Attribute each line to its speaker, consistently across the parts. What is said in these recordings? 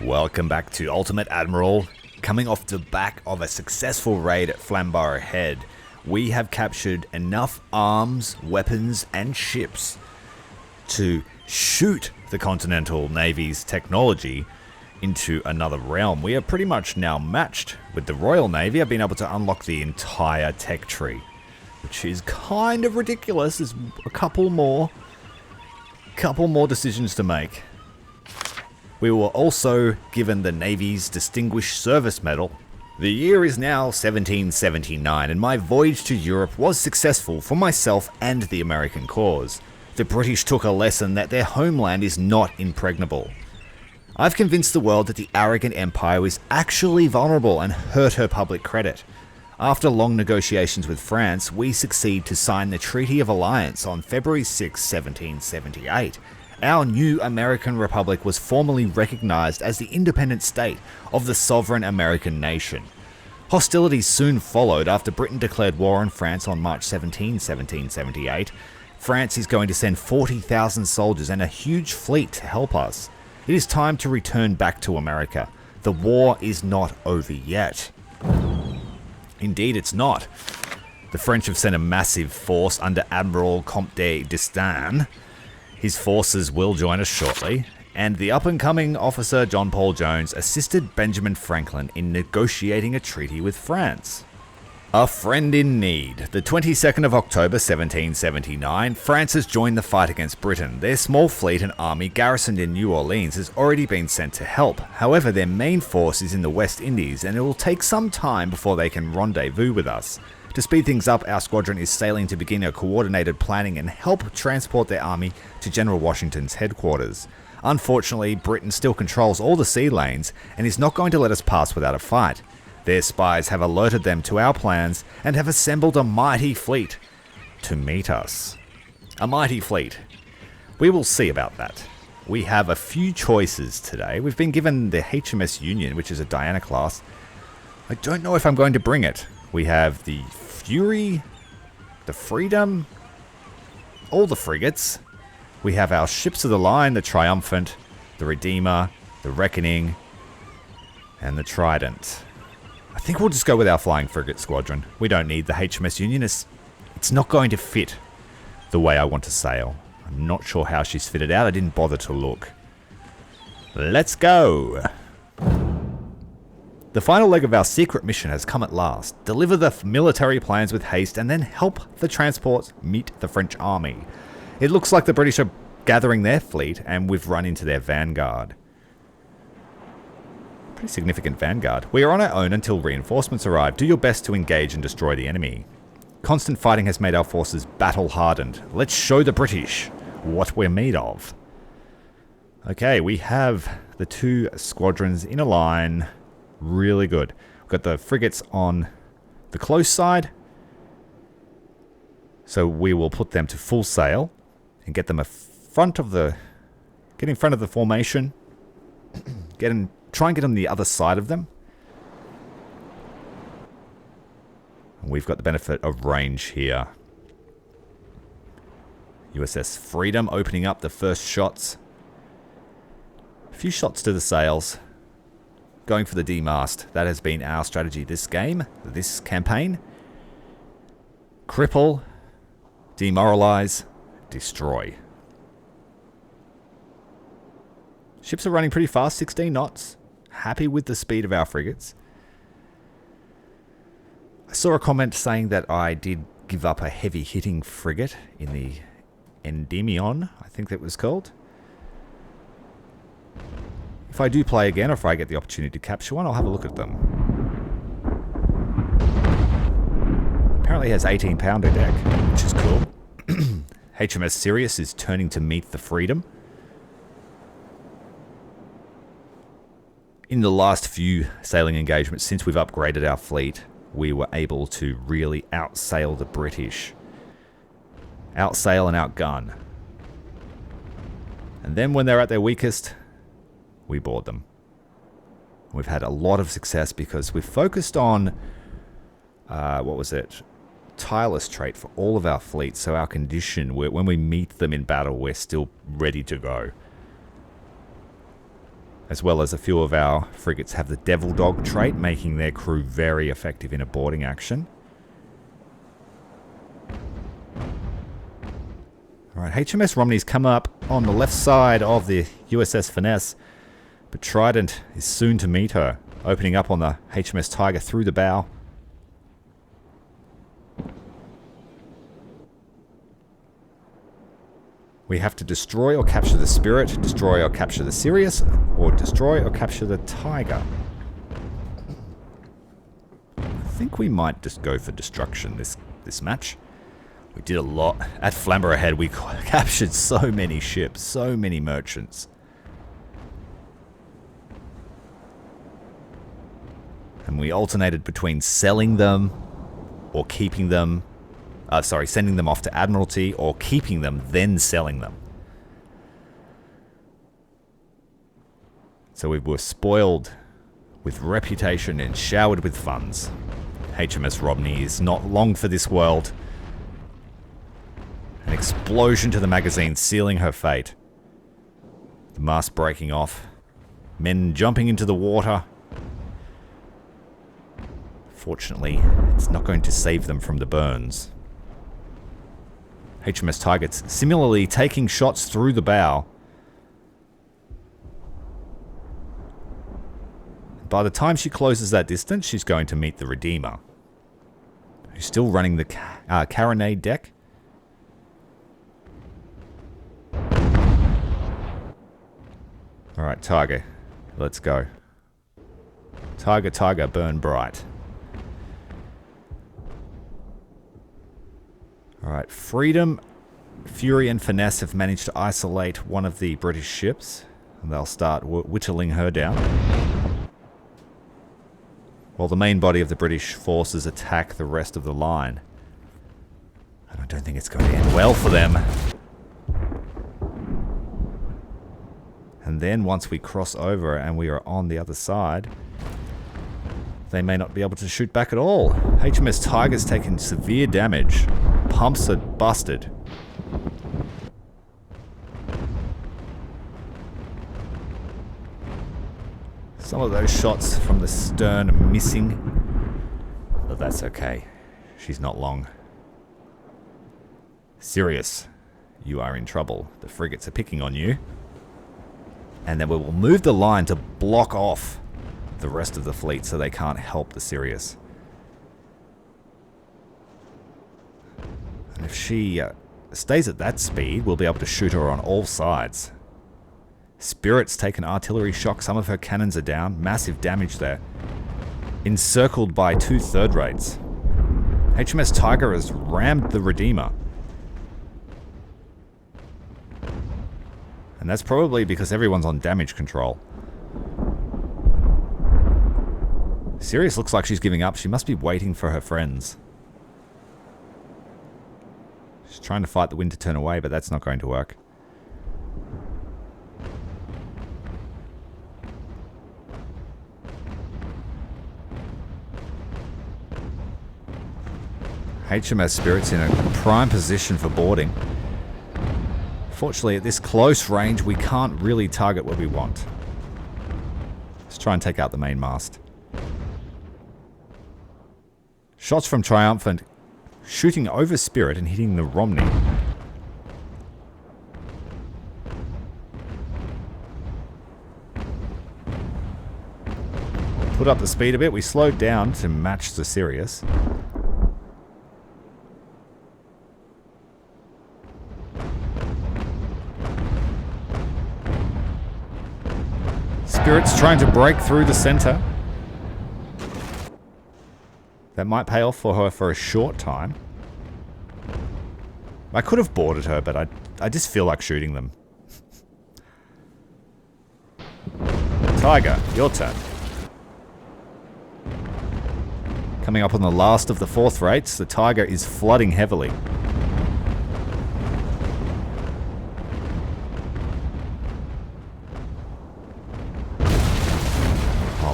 Speaker 1: Welcome back to Ultimate Admiral. Coming off the back of a successful raid at Flamborough Head, we have captured enough arms, weapons and ships to shoot the Continental Navy's technology into another realm. We are pretty much now matched with the Royal Navy. I've been able to unlock the entire tech tree, which is kind of ridiculous. There's a couple more decisions to make. We were also given the Navy's Distinguished Service Medal. The year is now 1779, and my voyage to Europe was successful for myself and the American cause. The British took a lesson that their homeland is not impregnable. I've convinced the world that the arrogant empire is actually vulnerable and hurt her public credit. After long negotiations with France, we succeed to sign the Treaty of Alliance on February 6, 1778. Our new American Republic was formally recognized as the independent state of the sovereign American nation. Hostilities soon followed after Britain declared war on France on March 17, 1778. France is going to send 40,000 soldiers and a huge fleet to help us. It is time to return back to America. The war is not over yet. Indeed, it's not. The French have sent a massive force under Admiral Comte d'Estaing. His forces will join us shortly, and the up-and-coming officer John Paul Jones assisted Benjamin Franklin in negotiating a treaty with France. A friend in need. The 22nd of October 1779, France has joined the fight against Britain. Their small fleet and army garrisoned in New Orleans has already been sent to help. However, their main force is in the West Indies, and it will take some time before they can rendezvous with us. To speed things up, our squadron is sailing to begin a coordinated planning and help transport their army to General Washington's headquarters. Unfortunately, Britain still controls all the sea lanes and is not going to let us pass without a fight. Their spies have alerted them to our plans and have assembled a mighty fleet to meet us. A mighty fleet. We will see about that. We have a few choices today. We've been given the HMS Union, which is a Diana class. I don't know if I'm going to bring it. We have the Fury, the Freedom, all the frigates. We have our ships of the line, the Triumphant, the Redeemer, the Reckoning, and the Trident. I think we'll just go with our flying frigate squadron. We don't need the HMS Union. It's not going to fit the way I want to sail. I'm not sure how she's fitted out. I didn't bother to look. Let's go. The final leg of our secret mission has come at last. Deliver the military plans with haste and then help the transports meet the French army. It looks like the British are gathering their fleet and we've run into their vanguard. Pretty significant vanguard. We are on our own until reinforcements arrive. Do your best to engage and destroy the enemy. Constant fighting has made our forces battle-hardened. Let's show the British what we're made of. Okay, we have the two squadrons in a line. Really good. We've got the frigates on the close side. So we will put them to full sail and get them get in front of the formation. Try and get on the other side of them. And we've got the benefit of range here. USS Freedom opening up the first shots. A few shots to the sails. Going for the D-mast. That has been our strategy this game, this campaign. Cripple, demoralize, destroy. Ships are running pretty fast, 16 knots. Happy with the speed of our frigates. I saw a comment saying that I did give up a heavy-hitting frigate in the Endymion, I think that was called. If I do play again, or if I get the opportunity to capture one, I'll have a look at them. Apparently it has 18-pounder deck, which is cool. HMS Sirius is turning to meet the Freedom. In the last few sailing engagements, since we've upgraded our fleet, we were able to really outsail the British. Outsail and outgun. And then when they're at their weakest, we board them. We've had a lot of success because we've focused on, tireless trait for all of our fleets. So our condition, when we meet them in battle, we're still ready to go. as well as a few of our frigates have the Devil Dog trait, making their crew very effective in a boarding action. Alright, HMS Romney's come up on the left side of the USS Finesse, but Trident is soon to meet her, opening up on the HMS Tiger through the bow. We have to destroy or capture the Spirit, destroy or capture the Sirius, or destroy or capture the Tiger. I think we might just go for destruction this match. We did a lot. At Flamber Ahead, we captured so many ships, so many merchants. And we alternated between selling them or keeping them. Sending them off to Admiralty or keeping them, then selling them. So we were spoiled with reputation and showered with funds. HMS Romney is not long for this world. An explosion to the magazine, sealing her fate. The mast breaking off. Men jumping into the water. Fortunately, it's not going to save them from the burns. HMS Tiger's similarly taking shots through the bow. By the time she closes that distance, she's going to meet the Redeemer, who's still running the carronade deck. Alright, Tiger, let's go. Tiger, Tiger, burn bright. Alright, Freedom, Fury and Finesse have managed to isolate one of the British ships, and they'll start whittling her down, while the main body of the British forces attack the rest of the line. And I don't think it's going to end well for them. And then once we cross over and we are on the other side, they may not be able to shoot back at all. HMS Tiger's taken severe damage. Pumps are busted. Some of those shots from the stern are missing, but that's okay. She's not long. Sirius, you are in trouble. The frigates are picking on you. And then we will move the line to block off the rest of the fleet so they can't help the Sirius. And if she stays at that speed, we'll be able to shoot her on all sides. Spirit's taken artillery shock. Some of her cannons are down. Massive damage there. Encircled by 2 third rates. HMS Tiger has rammed the Redeemer. And that's probably because everyone's on damage control. Sirius looks like she's giving up. She must be waiting for her friends. She's trying to fight the wind to turn away, but that's not going to work. HMS Spirit's in a prime position for boarding. Fortunately, at this close range, we can't really target what we want. Let's try and take out the main mast. Shots from Triumphant shooting over Spirit and hitting the Romney. Put up the speed a bit. We slowed down to match the Sirius. Spirit's trying to break through the center. That might pay off for her for a short time. I could have boarded her, but I just feel like shooting them. Tiger, your turn. Coming up on the last of the 4th rates, the Tiger is flooding heavily.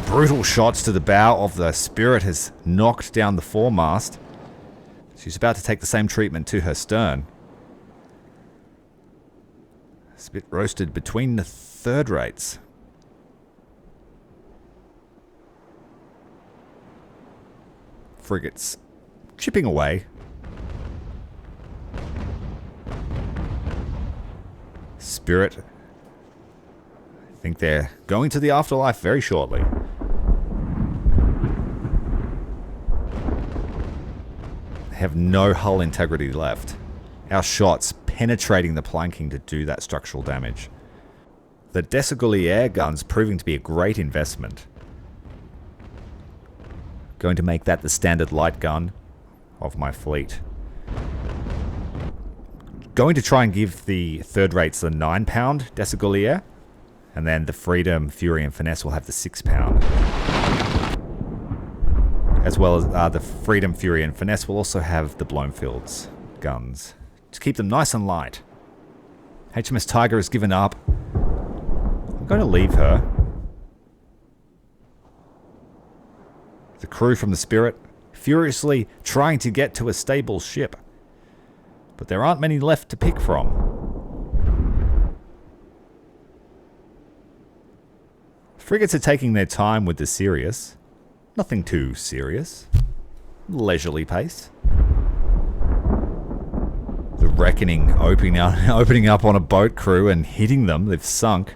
Speaker 1: Brutal shots to the bow of the Spirit has knocked down the foremast. She's about to take the same treatment to her stern. It's a bit roasted between the third rates. frigates chipping away. Spirit. I think they're going to the afterlife very shortly. They have no hull integrity left. Our shots penetrating the planking to do that structural damage. The Desegaulier gun's proving to be a great investment. Going to make that the standard light gun of my fleet. Going to try and give the third rates the 9-pound Desegaulier, and then the Freedom, Fury, and Finesse will have the 6-pound. As well as the Freedom, Fury, and Finesse will also have the Blownfields guns to keep them nice and light. HMS Tiger has given up. I'm going to leave her. The crew from the Spirit furiously trying to get to a stable ship. But there aren't many left to pick from. Frigates are taking their time with the Sirius. Nothing too serious. Leisurely pace. The Reckoning opening up on a boat crew and hitting them. They've sunk.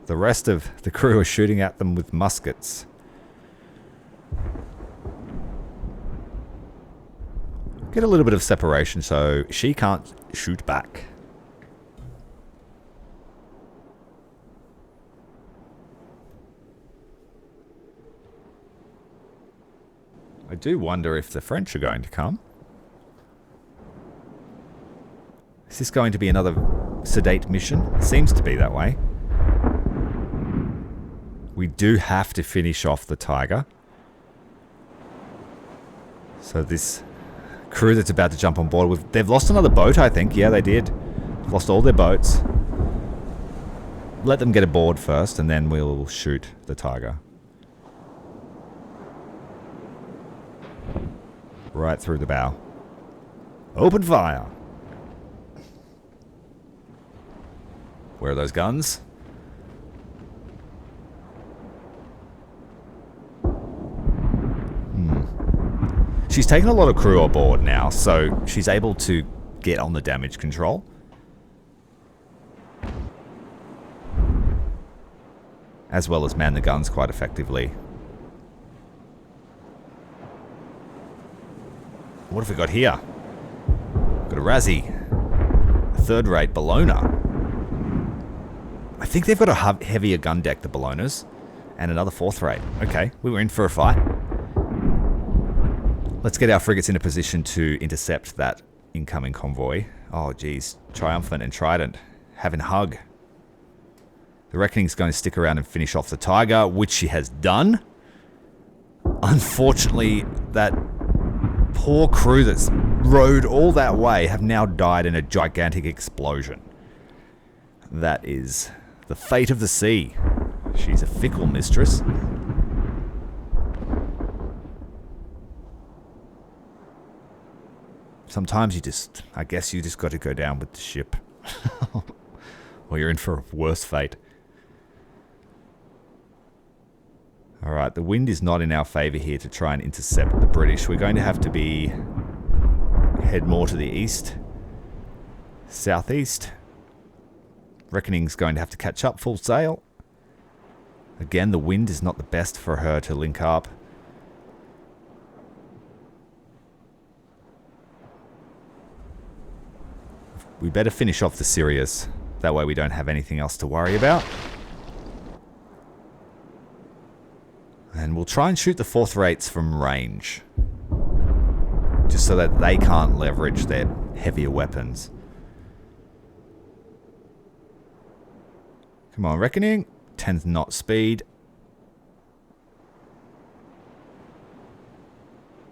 Speaker 1: The rest of the crew are shooting at them with muskets. Get a little bit of separation so she can't shoot back. I do wonder if the French are going to come. Is this going to be another sedate mission? It seems to be that way. We do have to finish off the Tiger. So this crew that's about to jump on board with... They've lost another boat, I think. Yeah, they did. Lost all their boats. Let them get aboard first, and then we'll shoot the Tiger. Right through the bow. Open fire! Where are those guns? She's taken a lot of crew aboard now, so she's able to get on the damage control. As well as man the guns quite effectively. What have we got here? Got a Razzie. A third-rate Bellona. I think they've got a heavier gun deck, the Bellonas. And another fourth-rate. Okay, we were in for a fight. Let's get our frigates in a position to intercept that incoming convoy. Oh, geez. Triumphant and Trident. Having hug. The Reckoning's going to stick around and finish off the Tiger, which she has done. Unfortunately, that poor crew that's rowed all that way have now died in a gigantic explosion. That is the fate of the sea. She's a fickle mistress. Sometimes you just, I guess you just got to go down with the ship. Or you're in for a worse fate. Alright, the wind is not in our favour here to try and intercept the British. We're going to have to head more to the east. Southeast. Reckoning's going to have to catch up full sail. Again, the wind is not the best for her to link up. We better finish off the Sirius. That way we don't have anything else to worry about. And we'll try and shoot the fourth rates from range. Just so that they can't leverage their heavier weapons. Come on, Reckoning. 10 knot speed.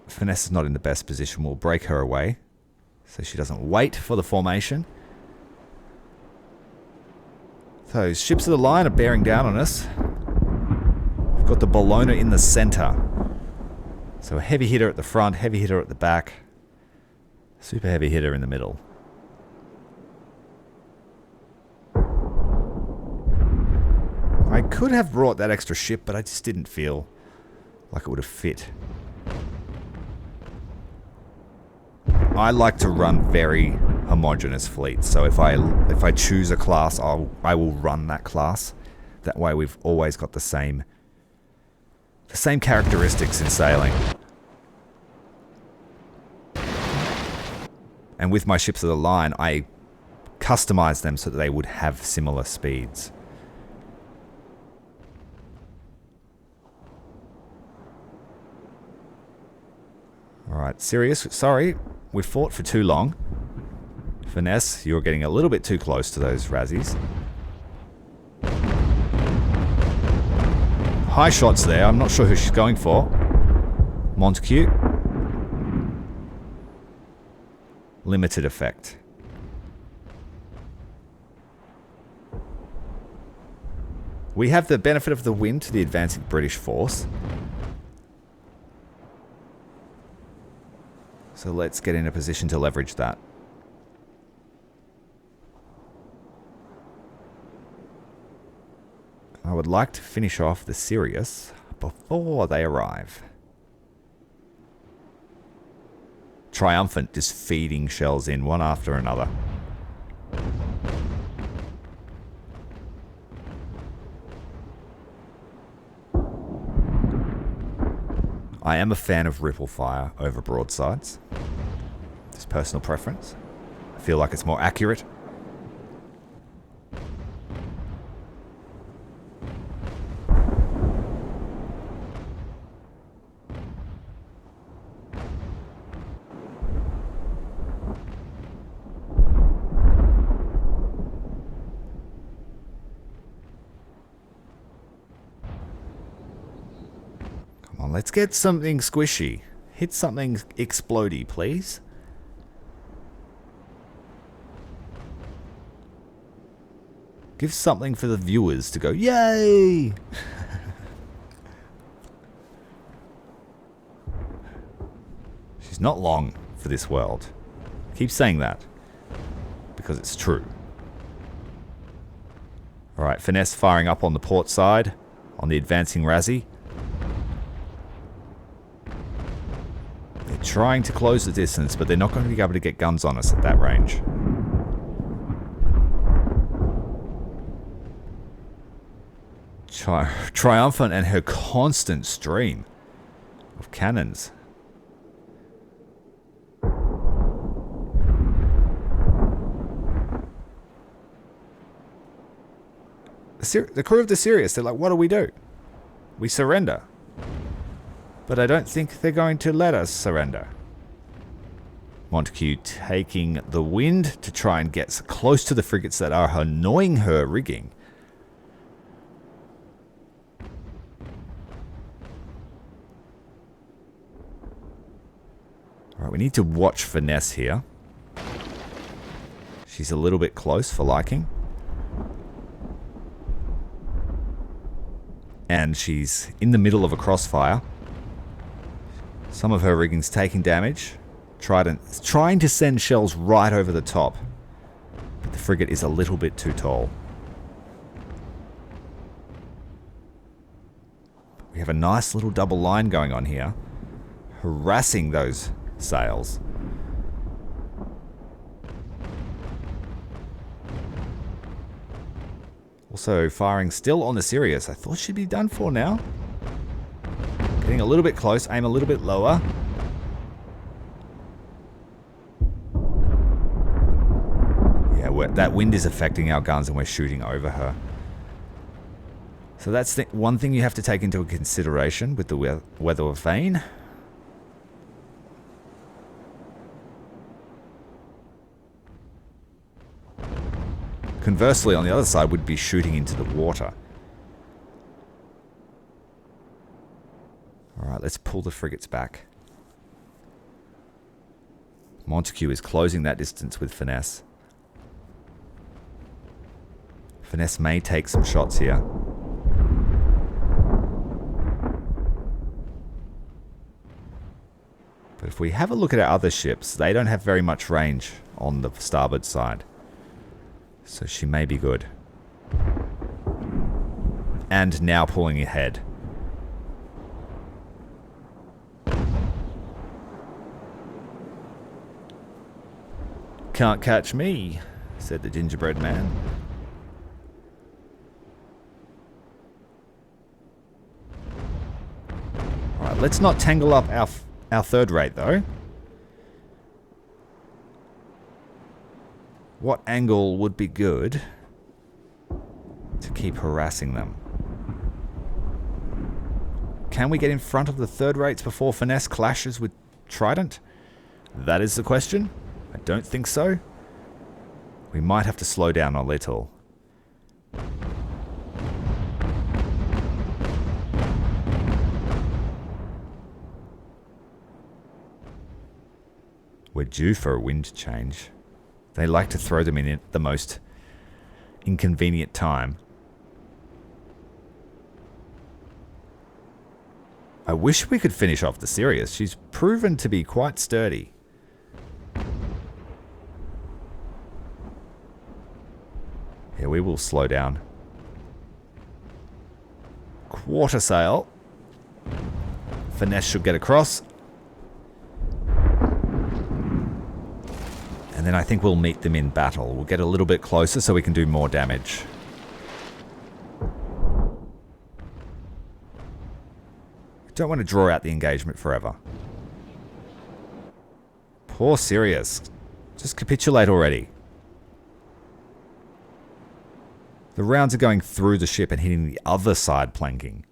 Speaker 1: Finesse is not in the best position. We'll break her away. So she doesn't wait for the formation. Those ships of the line are bearing down on us. We've got the Bellona in the center. So a heavy hitter at the front, heavy hitter at the back. Super heavy hitter in the middle. I could have brought that extra ship, but I just didn't feel Like it would have fit. I like to run very homogeneous fleets. So if I choose a class, I will run that class. That way we've always got the same characteristics in sailing. And with my ships of the line, I customize them so that they would have similar speeds. Alright, Sirius, sorry, we fought for too long. Finesse, you're getting a little bit too close to those Razzies. High shots there, I'm not sure who she's going for. Montague. Limited effect. We have the benefit of the wind to the advancing British force. So let's get in a position to leverage that. I would like to finish off the Sirius before they arrive. Triumphant, just feeding shells in one after another. I am a fan of ripple fire over broadsides. Just personal preference. I feel like it's more accurate. Let's get something squishy. Hit something explodey, please. Give something for the viewers to go, yay! She's not long for this world. Keep saying that. Because it's true. Alright, Finesse firing up on the port side. On the advancing Razzie. Trying to close the distance, but they're not going to be able to get guns on us at that range. Triumphant and her constant stream of cannons. The crew of the Sirius, they're like, what do we do? We surrender. But I don't think they're going to let us surrender. Montague taking the wind to try and get close to the frigates that are annoying her rigging. Alright, we need to watch Finesse here. She's a little bit close for liking. And she's in the middle of a crossfire. Some of her rigging's taking damage. Trying to send shells right over the top. But the frigate is a little bit too tall. We have a nice little double line going on here. Harassing those sails. Also firing still on the Sirius. I thought she'd be done for now. Getting a little bit close, aim a little bit lower. Yeah, that wind is affecting our guns and we're shooting over her. So that's the one thing you have to take into consideration with the weather of Vane. Conversely, on the other side, would be shooting into the water. Alright, let's pull the frigates back. Montague is closing that distance with Finesse. Finesse may take some shots here. But if we have a look at our other ships, they don't have very much range on the starboard side. So she may be good. And now pulling ahead. can't catch me, said the gingerbread man. Alright, let's not tangle up our third rate, though. What angle would be good to keep harassing them? Can we get in front of the third rates before finesse clashes with Trident? That is the question. I don't think so. We might have to slow down a little. We're due for a wind change. They like to throw them in at the most inconvenient time. I wish we could finish off the Sirius. She's proven to be quite sturdy. Yeah, we will slow down. Quarter sail. Finesse should get across. And then I think we'll meet them in battle. We'll get a little bit closer so we can do more damage. Don't want to draw out the engagement forever. Poor Sirius. Just capitulate already. The rounds are going through the ship and hitting the other side planking.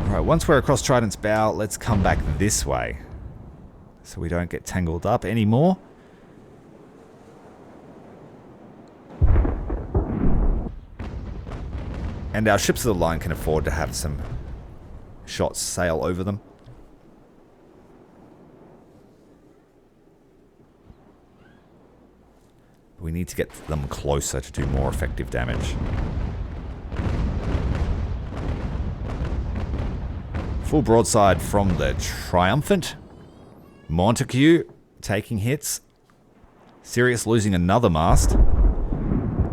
Speaker 1: Alright, once we're across Trident's bow, let's come back this way. So we don't get tangled up anymore. And our ships of the line can afford to have some shots sail over them. We need to get them closer to do more effective damage. Full broadside from the Triumphant. Montague taking hits. Sirius losing another mast.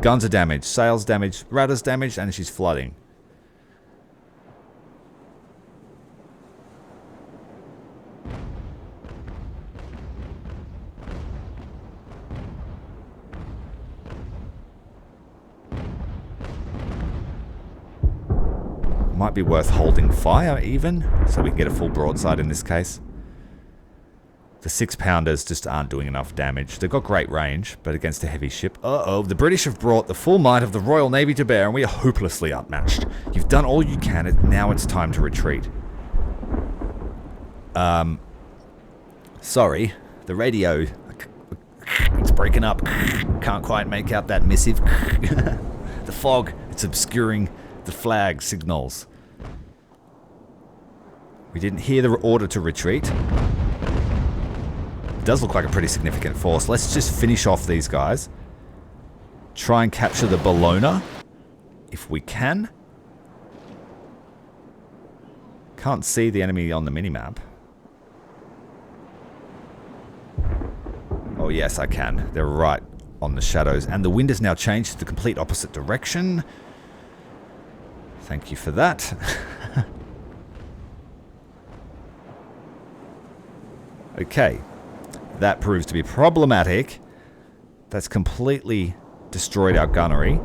Speaker 1: Guns are damaged, sails damaged, rudder's damaged, and she's flooding. Might be worth holding fire even, so we can get a full broadside in this case. The 6-pounders just aren't doing enough damage. They've got great range, but against a heavy ship... Uh-oh, the British have brought the full might of the Royal Navy to bear, and we are hopelessly outmatched. You've done all you can, and now it's time to retreat. Sorry. The radio... It's breaking up. Can't quite make out that missive. The fog, it's obscuring the flag signals. We didn't hear the order to retreat. It does look like a pretty significant force. Let's just finish off these guys. Try and capture the Bologna, if we can. Can't see the enemy on the minimap. Oh yes, I can. They're right on the shadows. And the wind has now changed to the complete opposite direction. Thank you for that. Okay. That proves to be problematic. That's completely destroyed our gunnery.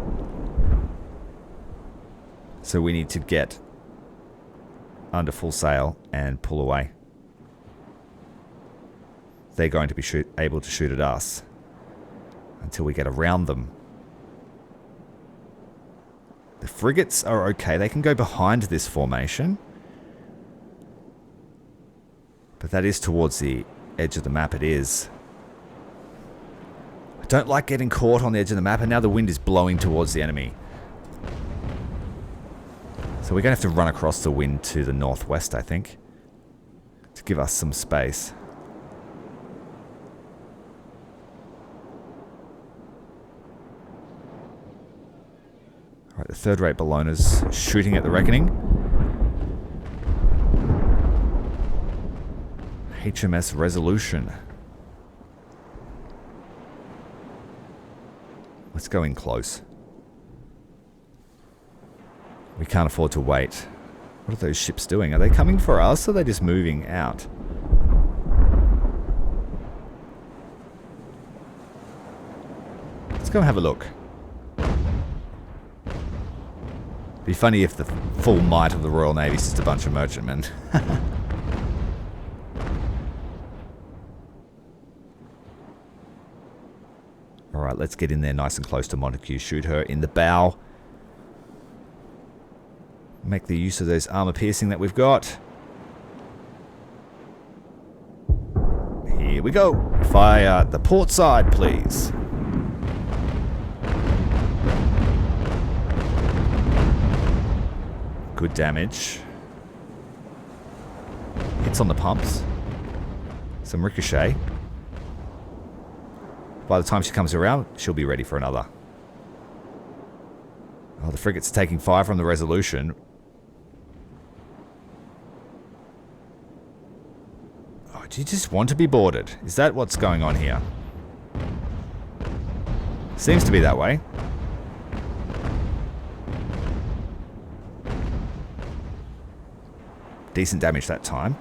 Speaker 1: So we need to get under full sail and pull away. They're going to be able to shoot at us until we get around them. The frigates are okay. They can go behind this formation. But that is towards the edge of the map, it is. I don't like getting caught on the edge of the map, and now the wind is blowing towards the enemy. So we're going to have to run across the wind to the northwest, I think, to give us some space. Alright, the third-rate Bologna's shooting at the Reckoning. HMS Resolution. Let's go in close. We can't afford to wait. What are those ships doing? Are they coming for us, or are they just moving out? go and have a look. Be funny if the full might of the Royal Navy is just a bunch of merchantmen. Alright, let's get in there nice and close to Montague. Shoot her in the bow. Make the use of those armor piercing that we've got. Here we go. Fire the port side, please. Good damage. Hits on the pumps. Some ricochet. By the time she comes around, she'll be ready for another. Oh, the frigate's taking fire from the Resolution. Oh, do you just want to be boarded? Is that what's going on here? Seems to be that way. Decent damage that time.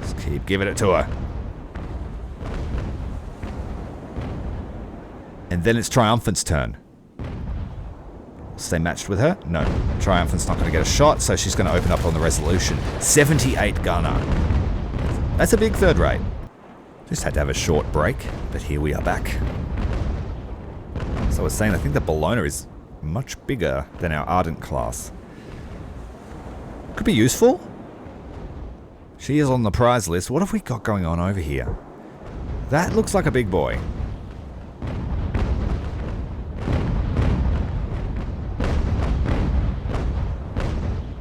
Speaker 1: Just keep giving it to her. And then it's Triumphant's turn. Stay matched with her? No. Triumphant's not going to get a shot, so she's going to open up on the Resolution. 78 gunner. That's a big third rate. Just had to have a short break, but here we are back. So I was saying, I think the Bologna is much bigger than our Ardent class. Could be useful. She is on the prize list. What have we got going on over here? That looks like a big boy.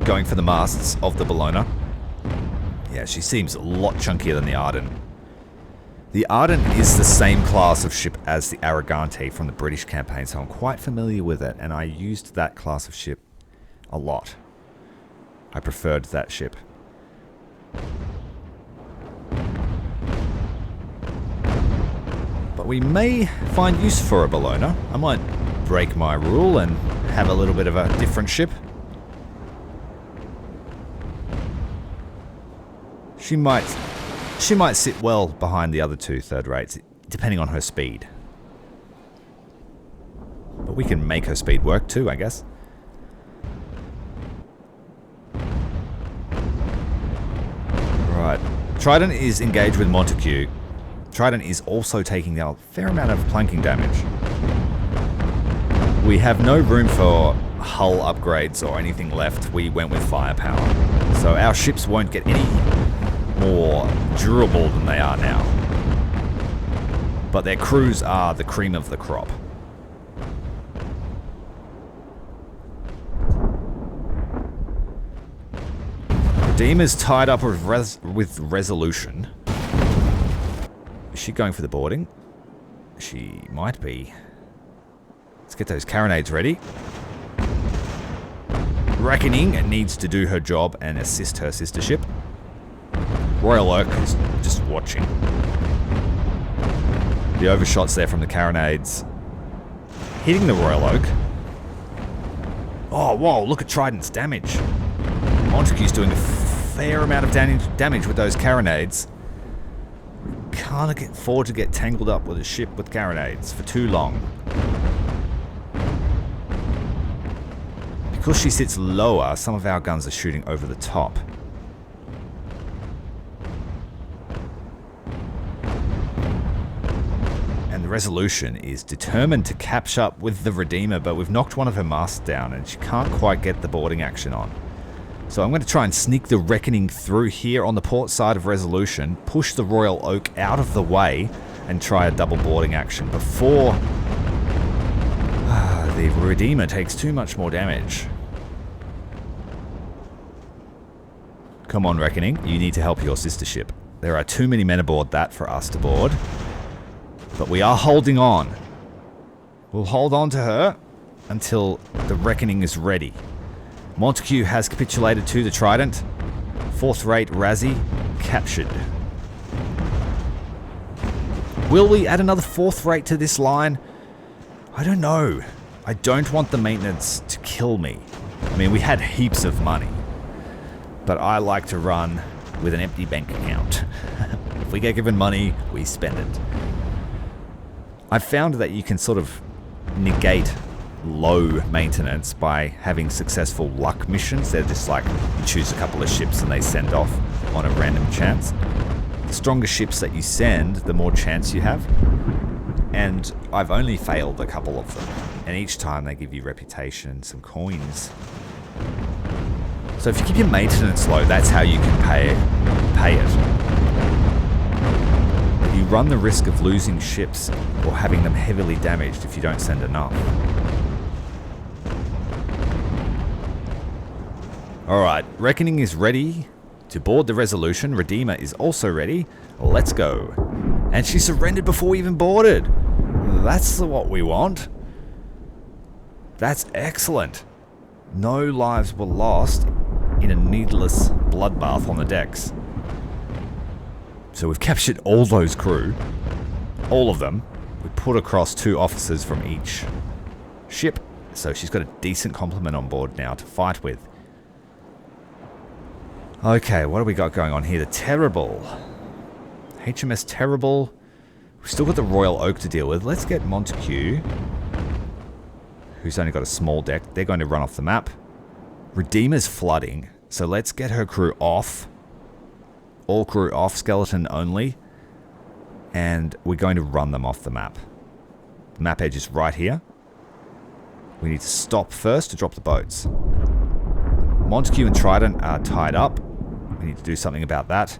Speaker 1: Going for the masts of the Bologna. Yeah, she seems a lot chunkier than the Ardent. The Ardent is the same class of ship as the Arrogante from the British campaign, so I'm quite familiar with it, and I used that class of ship a lot. I preferred that ship. But we may find use for a Bologna. I might break my rule and have a little bit of a different ship. She might sit well behind the other two third rates, depending on her speed. But we can make her speed work too, I guess. Right. Trident is engaged with Montague. Trident is also taking a fair amount of planking damage. We have no room for hull upgrades or anything left. We went with firepower. So our ships won't get any more durable than they are now. But their crews are the cream of the crop. Redeemer's tied up with Resolution. Is she going for the boarding? She might be. Let's get those carronades ready. Reckoning needs to do her job and assist her sister ship. Royal Oak is just watching. The overshots there from the carronades. Hitting the Royal Oak. Oh, whoa, look at Trident's damage. Montague's doing a fair amount of damage with those carronades. Can't afford to get tangled up with a ship with carronades for too long. Because she sits lower, some of our guns are shooting over the top. The Resolution is determined to catch up with the Redeemer, but we've knocked one of her masts down and she can't quite get the boarding action on. So I'm going to try and sneak the Reckoning through here on the port side of Resolution, push the Royal Oak out of the way and try a double boarding action before the Redeemer takes too much more damage. Come on, Reckoning, you need to help your sister ship. There are too many men aboard that for us to board. But we are holding on. We'll hold on to her until the Reckoning is ready. Montague has capitulated to the Trident. Fourth rate Razzie captured. Will we add another fourth rate to this line? I don't know. I don't want the maintenance to kill me. I mean, we had heaps of money. But I like to run with an empty bank account. If we get given money, we spend it. I've found that you can sort of negate low maintenance by having successful luck missions. They're just like, you choose a couple of ships and they send off on a random chance. The stronger ships that you send, the more chance you have. And I've only failed a couple of them. And each time they give you reputation and some coins. So if you keep your maintenance low, that's how you can pay it. You run the risk of losing ships or having them heavily damaged if you don't send enough. Alright, Reckoning is ready to board the Resolution. Redeemer is also ready. Let's go. And she surrendered before we even boarded. That's what we want. That's excellent. No lives were lost in a needless bloodbath on the decks. So we've captured all those crew. All of them. We put across 2 officers from each ship. So she's got a decent complement on board now to fight with. Okay, what do we got going on here? The Terrible. HMS Terrible. We've still got the Royal Oak to deal with. Let's get Montague, who's only got a small deck. They're going to run off the map. Redeemer's flooding. So let's get her crew off. All crew off, skeleton only. And we're going to run them off the map. The map edge is right here. We need to stop first to drop the boats. Montague and Trident are tied up. We need to do something about that.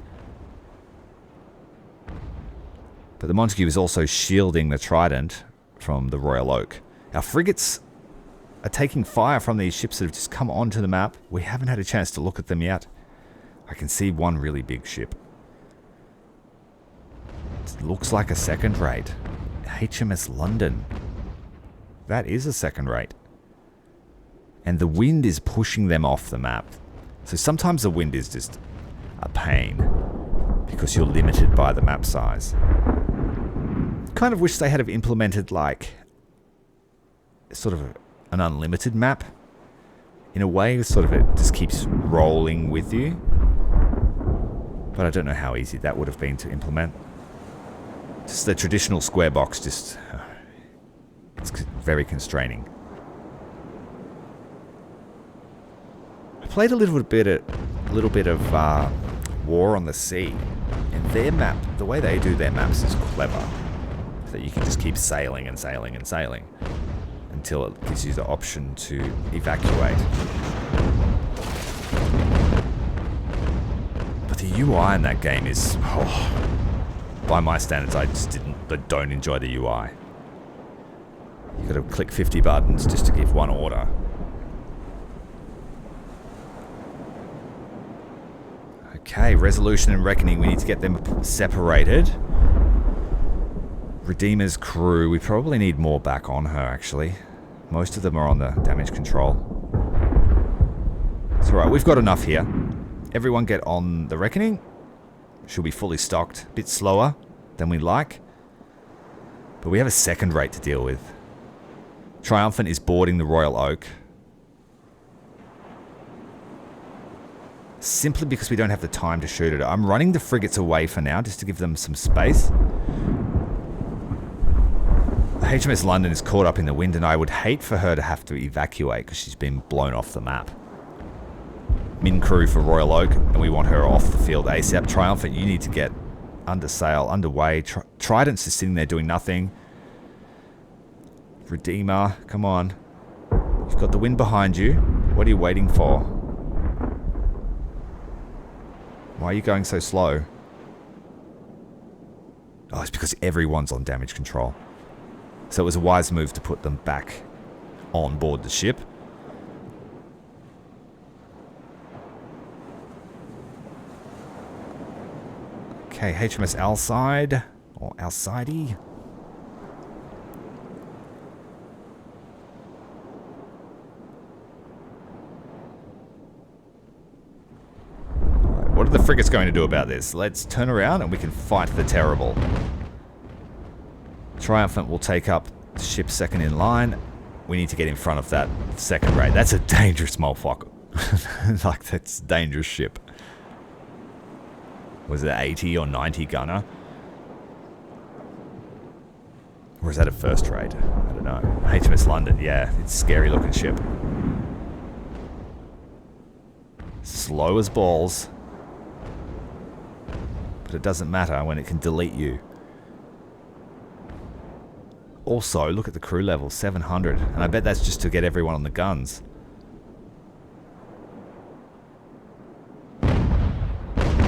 Speaker 1: But the Montague is also shielding the Trident from the Royal Oak. Our frigates are taking fire from these ships that have just come onto the map. We haven't had a chance to look at them yet. I can see one really big ship. It looks like a second rate. HMS London. That is a second rate. And the wind is pushing them off the map. So sometimes the wind is just a pain because you're limited by the map size. Kind of wish they had have implemented like sort of an unlimited map. In a way, sort of it just keeps rolling with you. But I don't know how easy that would have been to implement. Just the traditional square box, just it's very constraining. I played a little bit of War on the Sea, and their map, the way they do their maps is clever. That you can just keep sailing and sailing and sailing until it gives you the option to evacuate. But the UI in that game is, by my standards, I just don't enjoy the UI. You gotta click 50 buttons just to give one order. Okay, Resolution and Reckoning, we need to get them separated. Redeemer's crew, we probably need more back on her actually. Most of them are on the damage control. It's alright, we've got enough here. Everyone get on the Reckoning. She'll be fully stocked. A bit slower than we like. But we have a second rate to deal with. Triumphant is boarding the Royal Oak. Simply because we don't have the time to shoot it. I'm running the frigates away for now, just to give them some space. HMS London is caught up in the wind, and I would hate for her to have to evacuate because she's been blown off the map. Min crew for Royal Oak, and we want her off the field ASAP. Triumphant, you need to get under sail, underway. Trident's just sitting there doing nothing. Redeemer, come on. You've got the wind behind you. What are you waiting for? Why are you going so slow? Oh, it's because everyone's on damage control. So it was a wise move to put them back on board the ship. Okay, HMS Alcide, or Alcide. What are the frigates going to do about this? Let's turn around and we can fight the Terrible. Triumphant will take up the ship second in line. We need to get in front of that second rate. That's a dangerous motherfucker. Like, that's a dangerous ship. Was it 80 or 90 gunner? Or is that a first rate? I don't know. HMS London, yeah. It's a scary looking ship. Slow as balls. But it doesn't matter when it can delete you. Also, look at the crew level, 700. And I bet that's just to get everyone on the guns.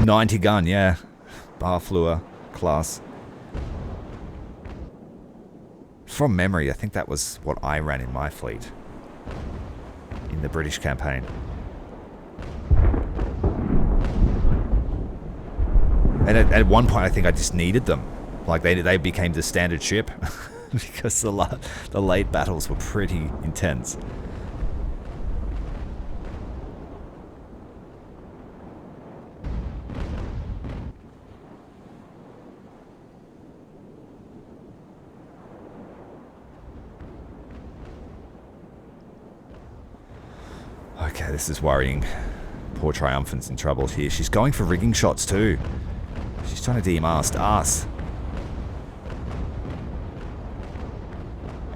Speaker 1: 90 gun, yeah. Barfleur class. From memory, I think that was what I ran in my fleet. In the British campaign. And at one point, I think I just needed them. Like, they became the standard ship. Because the late battles were pretty intense. Okay, this is worrying. Poor Triumphant's in trouble here. She's going for rigging shots too. She's trying to demast us.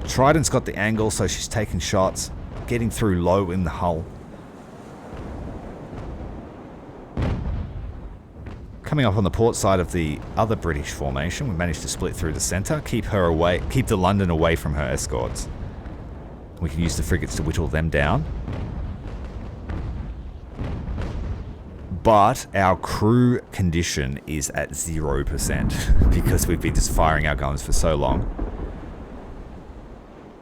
Speaker 1: Trident's got the angle, so she's taking shots, getting through low in the hull. Coming up on the port side of the other British formation, we managed to split through the center, keep the London away from her escorts. We can use the frigates to whittle them down. But our crew condition is at 0% because we've been just firing our guns for so long.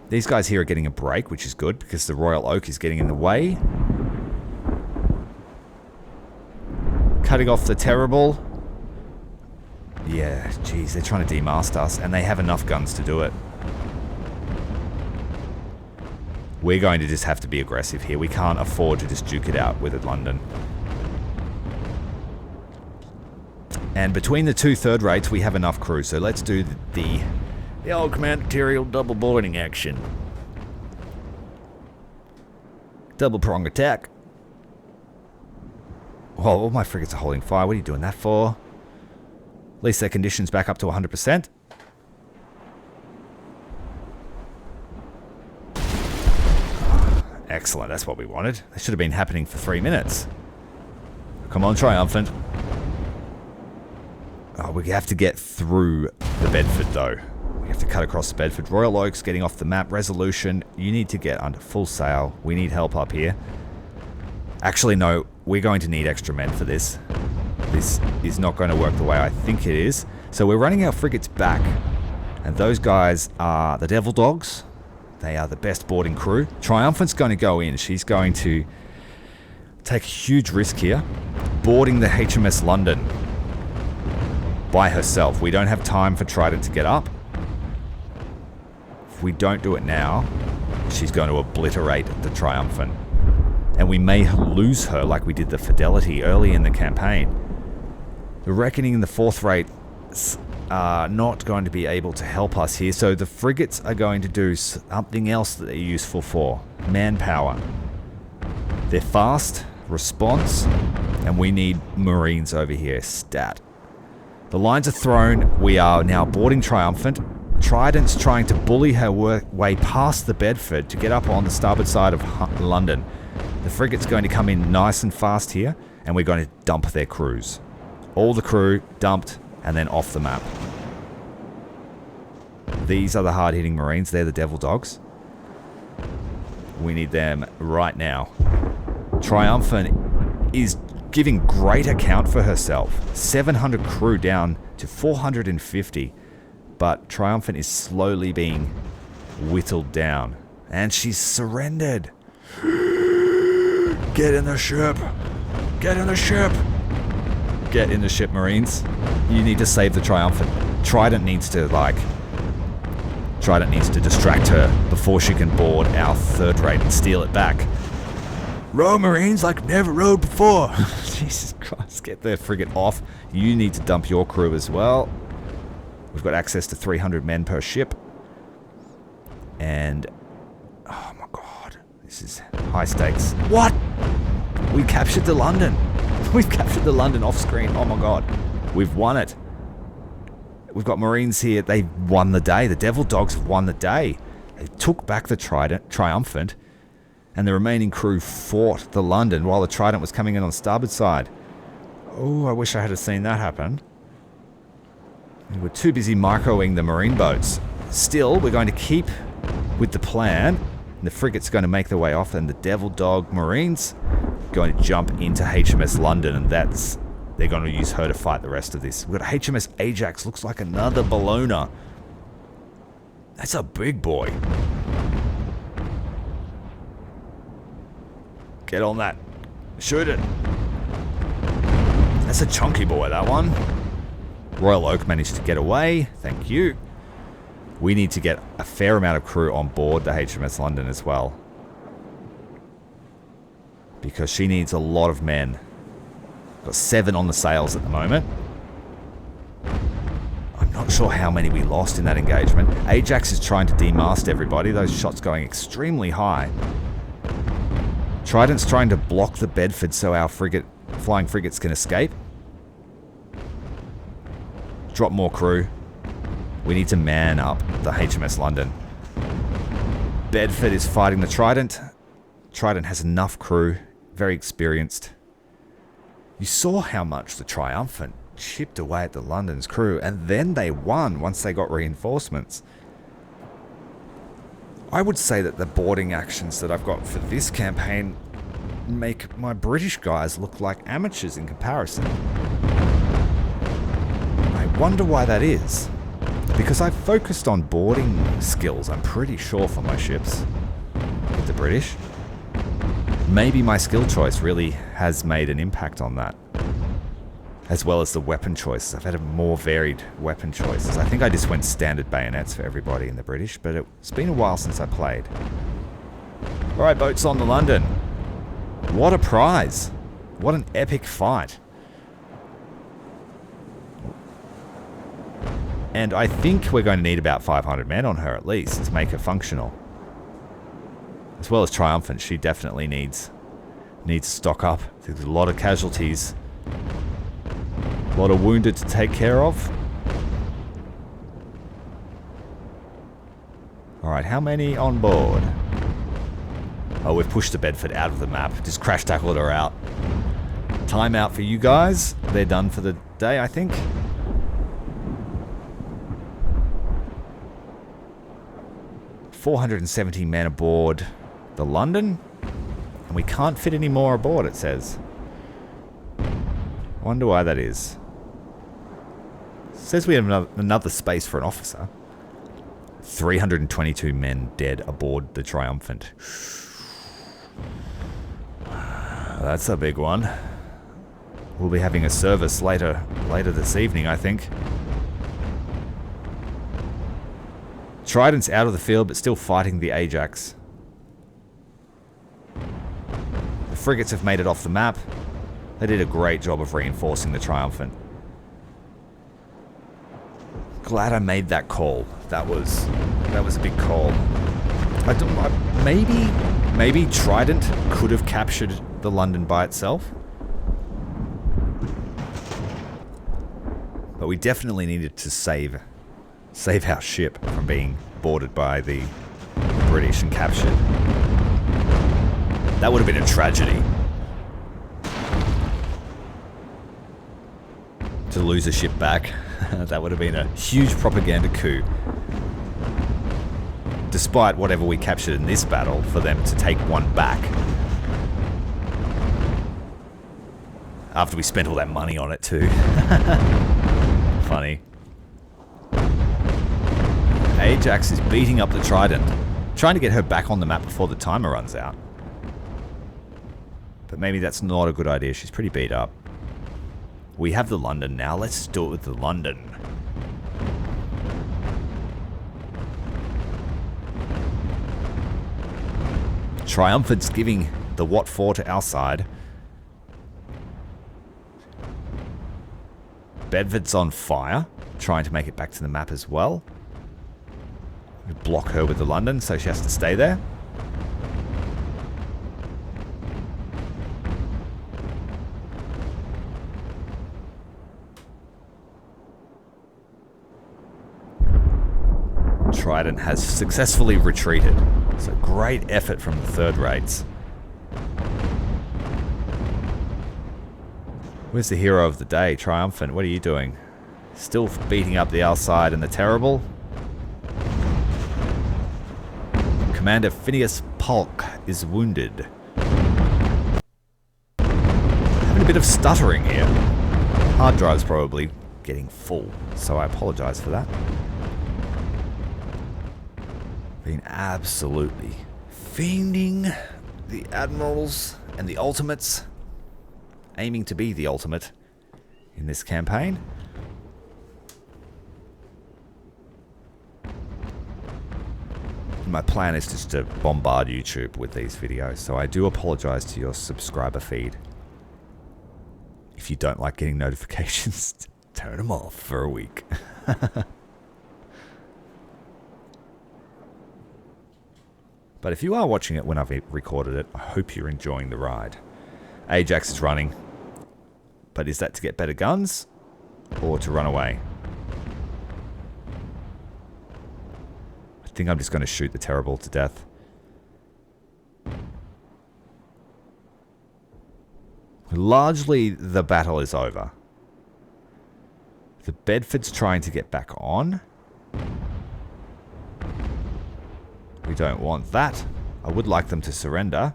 Speaker 1: These guys here are getting a break, which is good because the Royal Oak is getting in the way. Cutting off the Terrible. Yeah, geez, they're trying to demast us and they have enough guns to do it. We're going to just have to be aggressive here. We can't afford to just duke it out with it, London. And between the two third rates, we have enough crew. So let's do the old command material double boarding action. Double prong attack. Oh, all my frigates are holding fire. What are you doing that for? At least their condition's back up to 100%. Excellent, that's what we wanted. That should have been happening for 3 minutes. Come on, Triumphant. Oh, we have to get through the Bedford, though. We have to cut across the Bedford. Royal Oak's getting off the map. Resolution, you need to get under full sail. We need help up here. Actually, no, we're going to need extra men for this. This is not going to work the way I think it is. So we're running our frigates back. And those guys are the Devil Dogs. They are the best boarding crew. Triumphant's going to go in. She's going to take a huge risk here. Boarding the HMS London by herself. We don't have time for Trident to get up. If we don't do it now, she's going to obliterate the Triumphant. And we may lose her like we did the Fidelity early in the campaign. The Reckoning and the fourth rate are not going to be able to help us here. So the frigates are going to do something else that they're useful for. Manpower. They're fast, response, and we need Marines over here. Stat. The lines are thrown. We are now boarding Triumphant. Trident's trying to bully her way past the Bedford to get up on the starboard side of London. The frigate's going to come in nice and fast here, and we're going to dump their crews. All the crew dumped, and then off the map. These are the hard-hitting Marines. They're the Devil Dogs. We need them right now. Triumphant is giving great account for herself. 700 crew down to 450. But Triumphant is slowly being whittled down. And she's surrendered. Get in the ship. Get in the ship. Get in the ship, Marines. You need to save the Triumphant. Trident needs to distract her before she can board our third rate and steal it back. Row, Marines, like never rowed before. Jesus Christ, get their frigate off. You need to dump your crew as well. We've got access to 300 men per ship. And, oh my god, this is high stakes. What? We captured the London. We've captured the London off screen. Oh my god. We've won it. We've got Marines here. They won the day. The Devil Dogs have won the day. They took back the Trident, Triumphant, and the remaining crew fought the London while the Trident was coming in on the starboard side. Oh, I wish I had seen that happen. We were too busy microing the Marine boats. Still, we're going to keep with the plan. And the frigate's going to make their way off, and the Devil Dog Marines are going to jump into HMS London, and they're going to use her to fight the rest of this. We've got HMS Ajax, looks like another Bologna. That's a big boy. Get on that. Shoot it. That's a chunky boy, that one. Royal Oak managed to get away. Thank you. We need to get a fair amount of crew on board the HMS London as well, because she needs a lot of men. Got 7 on the sails at the moment. I'm not sure how many we lost in that engagement. Ajax is trying to demast everybody. Those shots going extremely high. Trident's trying to block the Bedford so our flying frigates can escape. Drop more crew. We need to man up the HMS London. Bedford is fighting the Trident. Trident has enough crew. Very experienced. You saw how much the Triumphant chipped away at the London's crew, and then they won once they got reinforcements. I would say that the boarding actions that I've got for this campaign make my British guys look like amateurs in comparison. I wonder why that is. Because I've focused on boarding skills, I'm pretty sure, for my ships with the British. Maybe my skill choice really has made an impact on that. As well as the weapon choices. I've had a more varied weapon choices. I think I just went standard bayonets for everybody in the British, but it's been a while since I played. Alright, boats on the London. What a prize. What an epic fight. And I think we're going to need about 500 men on her at least to make her functional. As well as Triumphant, she definitely needs to stock up. There's a lot of casualties. A lot of wounded to take care of. Alright, how many on board? Oh, we've pushed the Bedford out of the map. Just crash tackled her out. Time out for you guys. They're done for the day, I think. $470 men aboard the London. And we can't fit any more aboard, it says. I wonder why that is. It says we have another space for an officer. 322 men dead aboard the Triumphant. That's a big one. We'll be having a service later this evening, I think. Trident's out of the field, but still fighting the Ajax. The frigates have made it off the map. They did a great job of reinforcing the Triumphant. Glad I made that call. That was a big call. Maybe Trident could have captured the London by itself. But we definitely needed to save our ship from being boarded by the British and captured. That would have been a tragedy. To lose a ship back. That would have been a huge propaganda coup. Despite whatever we captured in this battle, for them to take one back. After we spent all that money on it too. Funny. Ajax is beating up the Trident. Trying to get her back on the map before the timer runs out. But maybe that's not a good idea. She's pretty beat up. We have the London now. Let's do it with the London. Triumphant's giving the Watt 4 to our side. Bedford's on fire, trying to make it back to the map as well. We block her with the London, so she has to stay there. Trident has successfully retreated. So great effort from the third rates. Where's the hero of the day? Triumphant, what are you doing? Still beating up the outside and the terrible? Commander Phineas Polk is wounded. Having a bit of stuttering here. Hard drive's probably getting full, so I apologize for that. Been absolutely fiending the Admirals and the Ultimates. Aiming to be the ultimate in this campaign. My plan is just to bombard YouTube with these videos, so I do apologize to your subscriber feed. If you don't like getting notifications, turn them off for a week. But if you are watching it when I've recorded it, I hope you're enjoying the ride. Ajax is running. But is that to get better guns? Or to run away? I think I'm just going to shoot the terrible to death. Largely, the battle is over. The Bedford's trying to get back on. We don't want that. I would like them to surrender.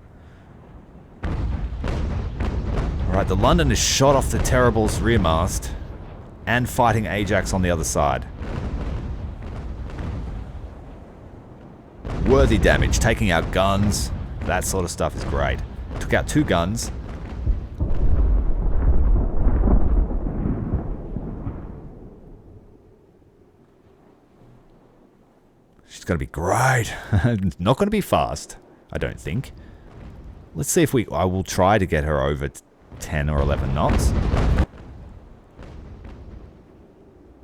Speaker 1: Alright, the London is shot off the Terrible's rear mast and fighting Ajax on the other side. Worthy damage, taking out guns, that sort of stuff is great. Took out 2 guns. She's going to be great. Not going to be fast, I don't think. Let's see if I will try to get her over 10 or 11 knots.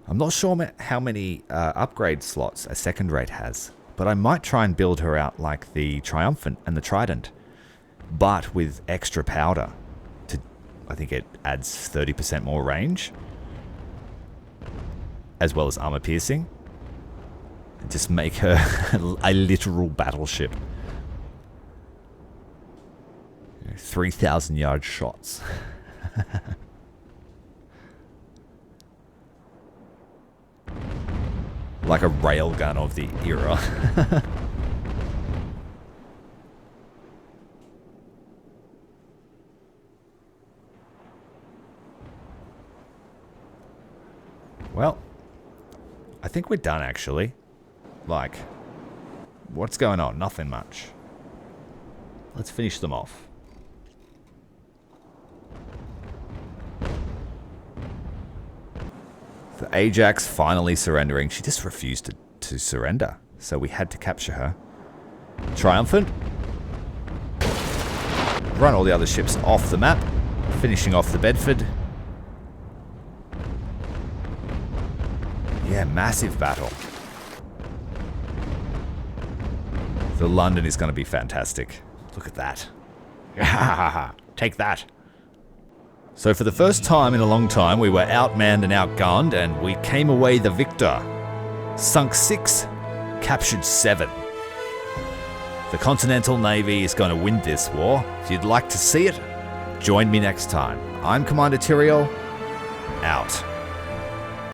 Speaker 1: I'm not sure how many upgrade slots a second rate has, but I might try and build her out like the Triumphant and the Trident, but with extra powder. I think it adds 30% more range, as well as armor piercing. Just make her a literal battleship. 3,000 yard shots. Like a railgun of the era. Well, I think we're done actually. Like, what's going on? Nothing much. Let's finish them off. The Ajax finally surrendering. She just refused to surrender, so we had to capture her. Triumphant. Run all the other ships off the map, finishing off the Bedford. Yeah, massive battle. The London is going to be fantastic. Look at that. Take that. So for the first time in a long time, we were outmanned and outgunned, and we came away the victor. Sunk 6, captured 7. The Continental Navy is going to win this war. If you'd like to see it, join me next time. I'm Commander Tyrael, out.